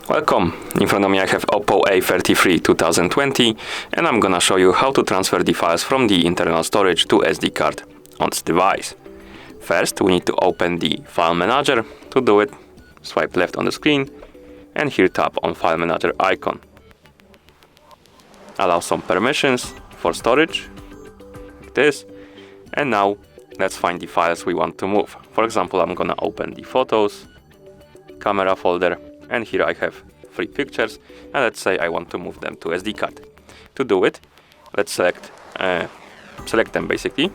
Welcome! In front of me I have OPPO A33 2020 and I'm gonna show you how to transfer the files from the internal storage to SD card on this device. First we need to open the file manager. To do it, swipe left on the screen and here tap on file manager icon. Allow some permissions for storage, like this, and now let's find the files we want to move. For example, I'm gonna open the photos, camera folder, and here I have 3 pictures, and let's say I want to move them to SD card. To do it, let's select them basically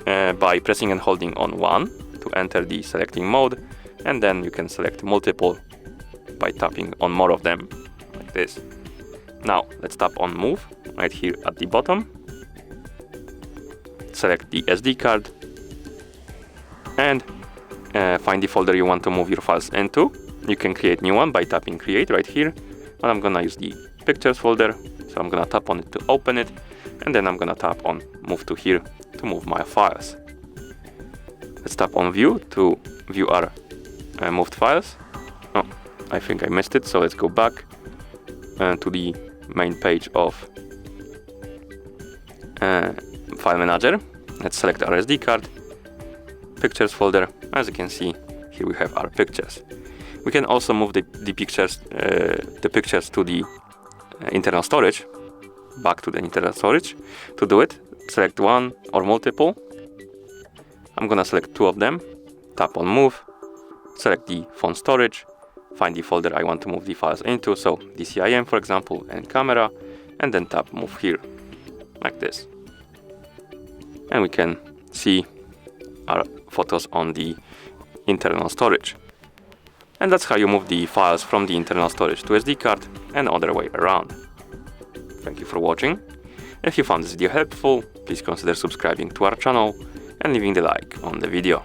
by pressing and holding on 1 to enter the selecting mode, and then you can select multiple by tapping on more of them, like this. Now let's tap on move right here at the bottom, select the SD card, and find the folder you want to move your files into. You can create new one by tapping create right here, and I'm gonna use the pictures folder, so I'm gonna tap on it to open it, and then I'm gonna tap on move to here to move my files. Let's tap on view to view our moved files. Oh, I think I missed it, so let's go back to the main page of file manager. Let's select our SD card, pictures folder. As you can see, here we have our pictures. We can also move the pictures to the internal storage, back to the internal storage. To do it, select one or multiple. I'm gonna select 2 of them, tap on move, select the phone storage, find the folder I want to move the files into, so DCIM for example, and camera, and then tap move here, like this. And we can see our photos on the internal storage. And that's how you move the files from the internal storage to SD card and other way around. Thank you for watching. If you found this video helpful, please consider subscribing to our channel and leaving the like on the video.